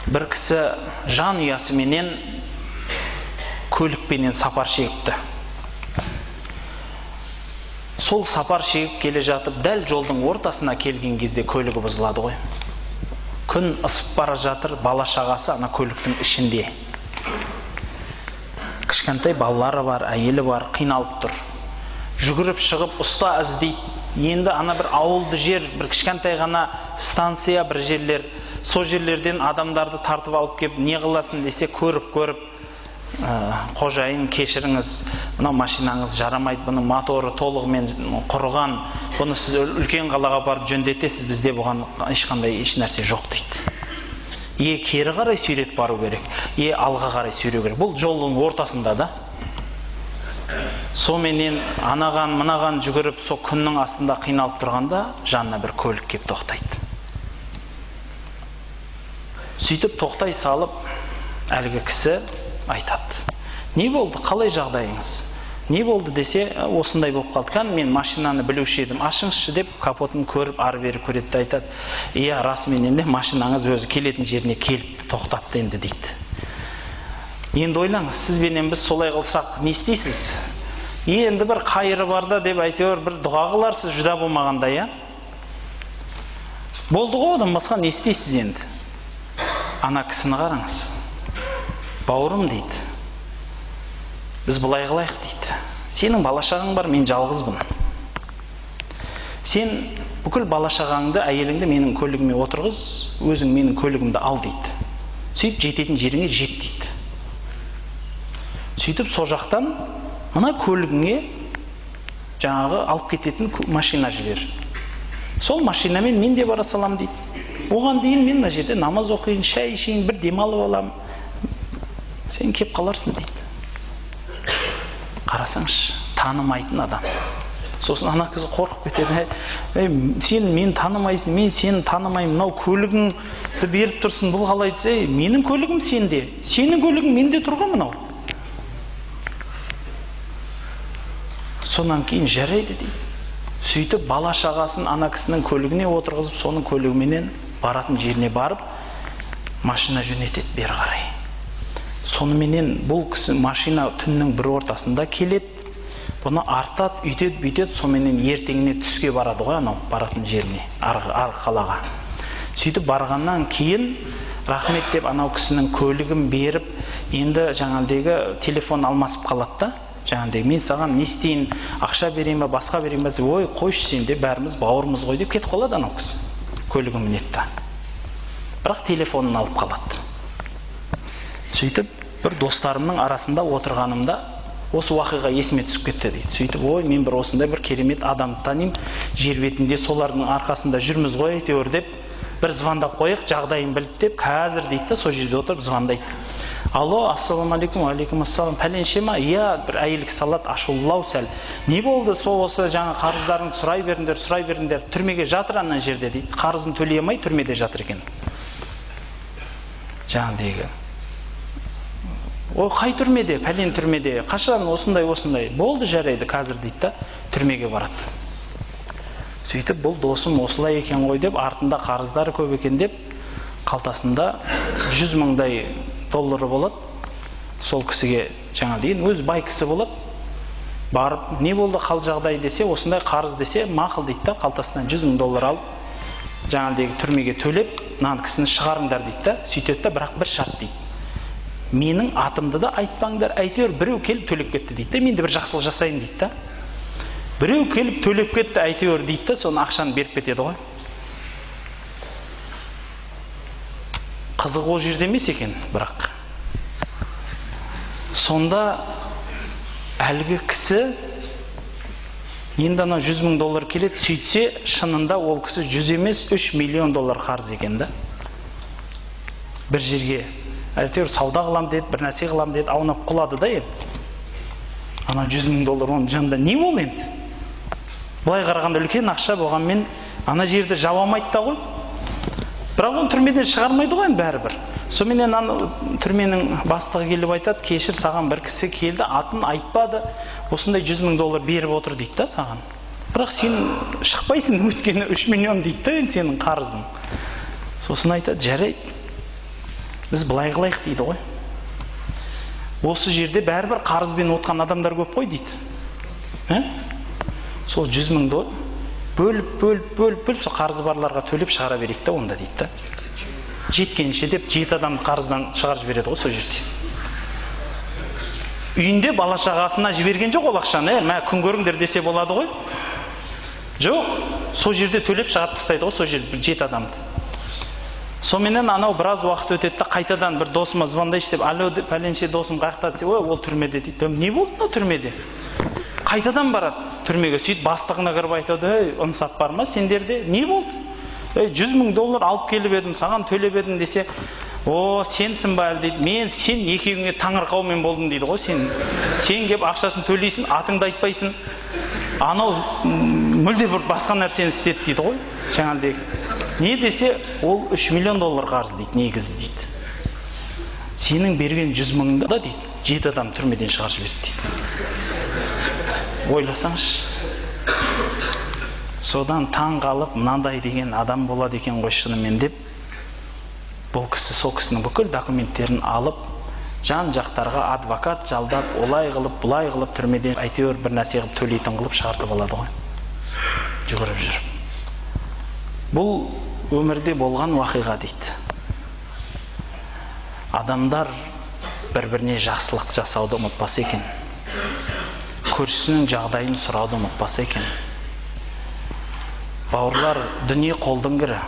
бір кісі жан ұясыменен көлікпенен сапар шегіпті. Сол сапар шегіп келе жатып, дәл жолдың ортасына келген кезде көлігі бұзылады ғой. Күн ысып бара жатыр, бала шағасы ана көліктің ішінде. Кішкентай балалары бар, әйелі бар, қиналып тұр. Жүгіріп шығып ұста іздейді. Енді ана бір ауылды жер, бір кішкентай ғана станция, бір жерлер, сол жерлерден адамдарды тартып алып кеп, не қыласын десе, көріп, қожайын кешіріңіз, мынау машинаңыз жарамайды, бұның моторы толығымен құрыған, бұны сіз үлкен қалаға барып жөндетесіз, бізде бұған ешқандай еш нәрсе жоқ дейді. Кері қарай сүйрет бару керек, алға қарай сүйреу керек. Бұл жолдың ортасында да. Соменен анаған, мынаған жүгіріп, со күннің астында қиналып тұрғанда, жанына бір көлік кеп тоқтайды. Сөйтіп тоқтай салып, әлгі кісі айтады. Не болды, қалай жағдайыңыз? Не болды десе, осындай болып қалды. Мен машинаны білуші едім, ашыңызшы деп, капотын көріп, ары бері көреді айтады. Расымен де машинаңыз өзі келетін жеріне келіп тоқтатты енді дейді. Енді ойлаңыз, сізбенен біз солай қылсақ, не істейсіз? Енді бір қайыры барда деп әйтеуір бір дұға қыларсыз, жүда болмағанда, Болды ғой, одан басқа не істейсіз енді? Ана кісіні қараңыз. Бауырым дейді. Біз бұлай қылайық дейді. Сенің бала-шағаң бар, мен жалғызбын. Сен бүкіл бала-шағаңды, әйеліңді менің көлігіме отырғыз, өзің менің көлігімді ал дейді. Сөйтіп жететін жеріңе жет дейді. Сөйтіп со жақтан мына көлігіңе жаңағы алып кететін машина жібер. Сол машинамен мен де бара салам дейді. Оған дейін мен мына жерде намаз оқиын, шай ішейін, бір демалып алам. Сен кеп қаларсың дейді. Қарасаңшы, танымайтын адам. Сосын ана кісі қорқып кетеді. Сен мені танымайсың, мен сені танымаймын. Мынау көлігіңді беріп тұрсың, бұл қалай десе, менің көлігім сенде. Сенің көлігің менде тұрған мынау. Сонан кейін жарайды дейді. Сөйтіп бала шағасын ана кісінің көлігіне отырғызып, соның көлігіменен баратын жеріне барып, машина жөнетеді бері қарай. Сонымен бұл кісі машина түннің бір ортасында келеді, бұны артады, үйтеді, бүйтеді, сонымен ертеңіне түске барады ғой, анау баратын жеріне, арғы қалаға. Сөйтіп барғаннан кейін рахмет деп анау кісінің көлігін беріп, енді жаңағыдегі телефон алмасып қалады да. Жаңағыдегі мен саған не істейін, ақша берейін ба, басқа берейін ба, ой, қойшы сен де, бәріміз бауырымыз ғой деп кетіп қалады анау кісі. Көлігін мінетті. Бірақ телефонын алып қалады. Сөйтіп бір достарымның арасында отырғанымда осы уақиға есіме түсіп кетті дейді. Сөйтіп, ой, мен бір осындай бір керемет адамды танимын, жер бетінде солардың арқасында жүрміз ғой әйтеуір деп, бір звондап қойық, жағдайын біліп деп, қазір дейді, сол жерде отырып звондайды. Алло, ассаламалейкум, алейкум ассалам, пәленше ма? Бір әйел кісі алады, ашулылау сәл. Не болды? Сол осы жаңа қарыздарыңды сұрай беріңдер, түрмеге жатыр ана жерде дейді. Қарызын төлей алмай түрмеде жатыр екен. Жаңағыдегі. Ой, қай түрмеде? Пәлен түрмеде. Қашан осындай. Болды жарайды қазір дейді да, түрмеге барады. Сөйтіп, бұл досым осылай екен ғой деп, артында қарыздары көп екен деп, қалтасында 100 мыңдай доллары болады. Сол кісіге жаңа дейін, өз бай кісі болады. Барып, не болды қал жағдай десе, осындай қарыз десе, мақыл дейді да, қалтасынан 100 мың доллар алып, жаңағыдегі түрмеге төлеп, мына кісіні шығарыңдар дейді да, сөйтеді да, бірақ бір шарт дейді. Менің атымды да айтпаңдар, әйтеуір біреу келіп төлеп кетті дейді да, мен де бір жақсылық жасайын дейді да. Біреу келіп төлеп кетті әйтеуір дейді да, соны ақшаны беріп кетеді ғой. Қызық ол жерде емес екен, бірақ. Сонда әлгі кісі енді ана 100 мың доллар келеді, сөйтсе, шынында ол кісі 100 емес 3 миллион доллар қарыз екен да. Бір жерге әйтеуір сауда қылам деді, бір нәрсе қылам деді, аунап құлады да еді. Ана 100 мың доллар оның жанында не бол енді? Бұлай қарағанда үлкен ақша болғанмен ана жерді жабамайды да ғой. Бірақ оны түрмеден шығармайды ғой бәрібір. Сонымен түрменің бастығы келіп айтады, кешір, саған бір кісі келді, атын айтпады, осындай 100 мың доллар беріп отыр дейді да саған. Бірақ сен шықпайсың, өткені 3 миллион дейді да сенің қарызың. Сосын айтады, жарайды. біз былай қылайық дейді ғой. Осы жерде бәрібір қарызбен отқан адамдар көп қой дейді. Сол 100 000-ды бөліп, сол қарызы барларға төлеп шығара берейік та онда дейді. Жеткенше деп 7 адамды қарыздан шығарып жібереді ғой сол жерде. Үйінде бала шағасына жіберген жоқ ол ақшаны, мә күн көріңдер десе болады ғой. Жоқ, сол жерде төлеп шығарып тастайды ғой сол жерде 7 адамды. Соменен анау біраз уақыт өтеді да қайтадан бір досыма звондайшы деп, алло деп пәленше досым қаяқта десе, ой, ол түрмеде дейді. Не болды мынау түрмеде? Қайтадан барады түрмеге, сөйтіп бастығына кіріп айтады, ей, ынсап бар ма сендерде? Не болды? $100 000 алып келіп едім, саған төлеп едім десе, о, сенсің ба дейді. Мен сен екеуіңе таңырқаумен болдым дейді ғой. Сен кеп ақшасын төлейсің, атыңды айтпайсың. Анау мүлде бір басқа нәрсені істеді дейді ғой. Жаңағыдай. Не десе, ол $3 миллион қарыз дейді, негізі дейді. Сенің берген 100 000-ды да дейді, 7 адам түрмеден шығарып жіберді дейді. Ойласаңшы. Содан таң қалып, мынандай деген адам болады екен ғой шынымен деп, бұл кісі сол кісінің бүкіл документтерін алып, жан жақтарға адвокат жалдап, олай қылып, бұлай қылып, түрмеден әйтеуір бір нәрсе қылып төлейтін қылып шығартып алады ғой. Жүгіріп жүріп. Бұл өмірде болған уақиға дейді. Адамдар бір-біріне жақсылық жасауды ұмытпаса екен. Көршісінің жағдайын сұрауды ұмытпаса екен. Бауырлар, дүние қолдың кірі.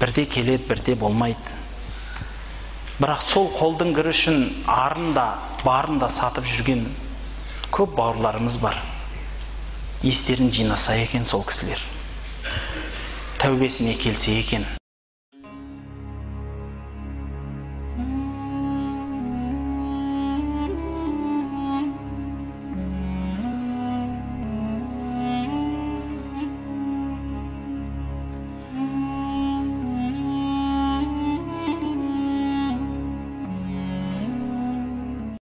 Бірде келеді, бірде болмайды. Бірақ сол қолдың кірі үшін арын да, барын да сатып жүрген көп бауырларымыз бар. Естерін жинаса екен сол кісілер. Тәубесіне келсе екен.